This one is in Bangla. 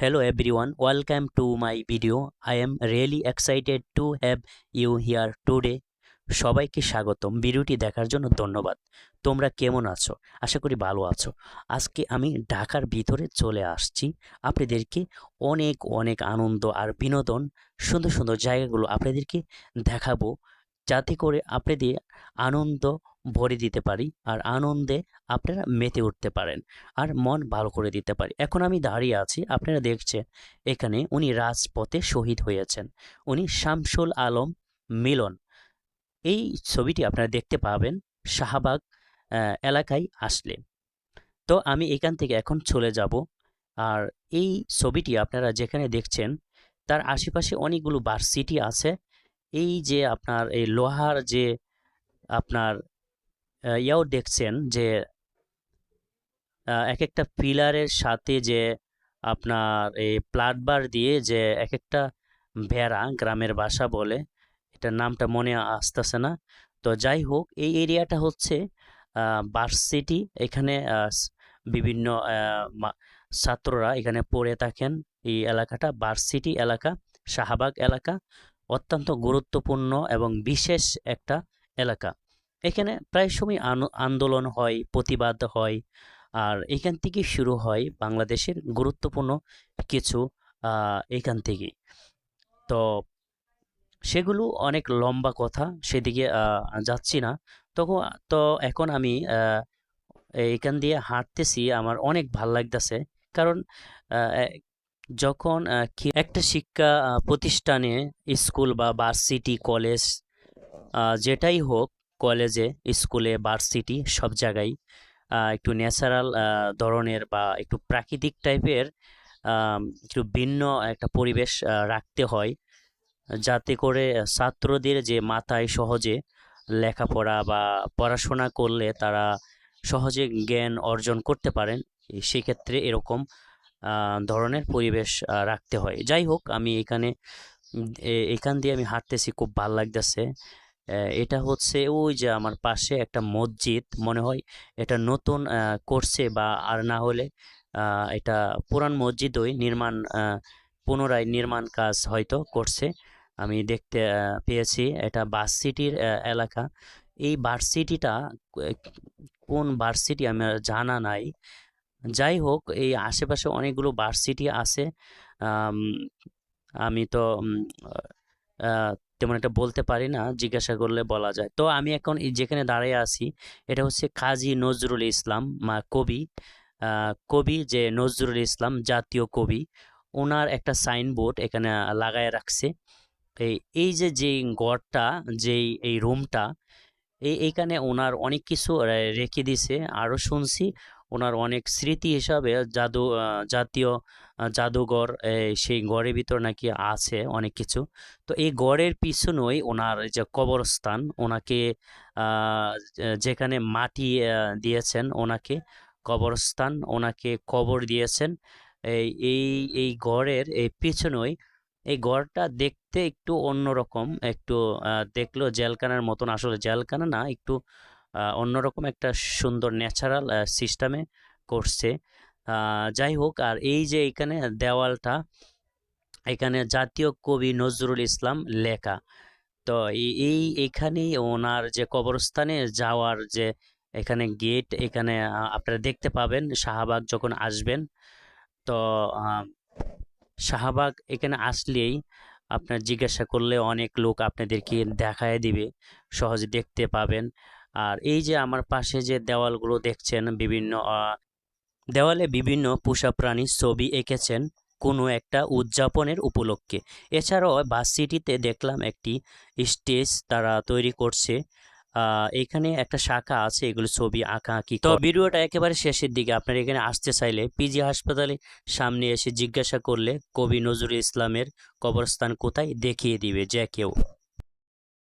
Hello everyone, welcome to my video. I am really excited to have you here today. সবাইকে স্বাগতম। ভিডিওটি দেখার জন্য ধন্যবাদ। তোমরা কেমন আছো? আশা করি ভালো আছো। আজকে আমি ঢাকার ভিতরে চলে আসছি আপনাদেরকে অনেক অনেক আনন্দ আর বিনোদন সুন্দর সুন্দর জায়গাগুলো আপনাদেরকে দেখাবো, যাতে করে আপনাদের আনন্দ ভরে দিতে পারি আর আনন্দে আপনারা মেতে উঠতে পারেন আর মন ভালো করে দিতে পারি। এখন আমি দাঁড়িয়ে আছি, আপনারা দেখছেন এখানে উনি রাজপথে শহীদ হয়েছেন, উনি শামসুল আলম মিলন। এই ছবিটি আপনারা দেখতে পাবেন শাহবাগ এলাকায় আসলে। তো আমি এখান থেকে এখন চলে যাব। আর এই ছবিটি আপনারা যেখানে দেখছেন তার আশেপাশে অনেকগুলো ভার্সিটি আছে। এই যে আপনার এই লোহার যে আপনার ইয়াও দেখছেন যে এক একটা পিলারের সাথে যে আপনার এই প্লাটবার দিয়ে যে এক একটা ভেড়া, গ্রামের ভাষা বলে, এটার নামটা মনে আসতেছে না। তো যাই হোক, এই এরিয়াটা হচ্ছে ভার্সিটি। এখানে বিভিন্ন ছাত্ররা এখানে পড়ে থাকেন। এই এলাকাটা ভার্সিটি এলাকা, শাহবাগ এলাকা অত্যন্ত গুরুত্বপূর্ণ এবং বিশেষ একটা এলাকা। এখানে প্রায় সময় আন্দোলন হয়, প্রতিবাদ হয়। আর এখান থেকে শুরু হয় বাংলাদেশের গুরুত্বপূর্ণ কিছু এখান থেকেই। তো সেগুলো অনেক লম্বা কথা, সেদিকে যাচ্ছি না। তখন তো এখন আমি এখান দিয়ে হাঁটতেছি, আমার অনেক ভাল লাগতেছে। কারণ যখন একটা শিক্ষা প্রতিষ্ঠানে, স্কুল বা ভার্সিটি, কলেজ, যেটাই হোক, কলেজে, স্কুলে, ভার্সিটি সব জায়গায় একটু ন্যাচারাল ধরনের বা একটু প্রাকৃতিক টাইপের একটু ভিন্ন একটা পরিবেশ রাখতে হয়, যাতে করে ছাত্রদের যে মাথায় সহজে লেখাপড়া বা পড়াশোনা করলে তারা সহজে জ্ঞান অর্জন করতে পারেন। সেক্ষেত্রে এরকম ধরনের পরিবেশ রাখতে হয়। যাই হোক, আমি এখান দিয়ে আমি হাঁটতেছি, খুব ভালো লাগতেছে। এটা হচ্ছে ওই যে আমার পাশে একটা মসজিদ, মনে হয় এটা নতুন করছে, বা আর না হলে এটা পুরান মসজিদই পুনরায় নির্মাণ কাজ হয়তো করছে। আমি দেখতে পেয়েছি এটা ভার্সিটির এলাকা। এই ভার্সিটিটা কোন ভার্সিটি আমার জানা নাই। যাই হোক, এই আশেপাশে অনেকগুলো ভার্সিটি আছে। আমি তো তেমন একটা বলতে পারি না, জিজ্ঞাসা করলে বলা যায়। তো আমি এখন যেখানে দাঁড়িয়ে আছি এটা হচ্ছে কাজী নজরুল ইসলাম কবি। কবি যে নজরুল ইসলাম, জাতীয় কবি, ওনার একটা সাইনবোর্ড এখানে লাগায় রাখছে। এই যে যেই ঘরটা, যেই এই রুমটা, এইখানে ওনার অনেক কিছু রেখে দিছে। আরও শুনছি ওনার অনেক স্মৃতি হিসাবে জাতীয় জাদুঘর, সেই ঘরের ভিতর নাকি আছে অনেক কিছু। তো এই ঘরের পিছনেই ওনার যে কবরস্থান, ওনাকে যেখানে মাটি দিয়েছেন, ওনাকে কবরস্থান, ওনাকে কবর দিয়েছেন। এই এই ঘরের এই পিছনেই, এই ঘরটা দেখতে একটু অন্যরকম, একটু দেখলো জেলখানার মতন, আসলে জেলখানা না, একটু অন্যরকম একটা সুন্দর ন্যাচারাল সিস্টেমে করছে। যাই হোক, আর এই যে এখানে দেওয়ালটা, এখানে জাতীয় কবি নজরুল ইসলাম লেখা। তো এইখানেই ওনার যে কবরস্থানে যাওয়ার যে এখানে গেট, এখানে আপনারা দেখতে পাবেন শাহবাগ যখন আসবেন। তো শাহবাগ এখানে আসলেই আপনার জিজ্ঞাসা করলে অনেক লোক আপনাদেরকে দেখায় দিবে, সহজে দেখতে পাবেন। আর এই যে আমার পাশে যে দেওয়ালগুলো দেখছেন, দেওয়ালে বিভিন্ন পোষা প্রাণীর ছবি এঁকেছেন কোনো একটা উদযাপনের উপলক্ষে। এছাড়াও ভার্সিটিতে দেখলাম একটি স্টেজ তারা তৈরি করছে। এখানে একটা শাখা আছে, এগুলো ছবি আঁকাআঁকি। তো ভিডিওটা একেবারে শেষের দিকে, আপনারা এখানে আসতে চাইলে পিজি হাসপাতালে সামনে এসে জিজ্ঞাসা করলে কবি নজরুল ইসলামের কবরস্থান কোথায় দেখিয়ে দিবে যে কেউ।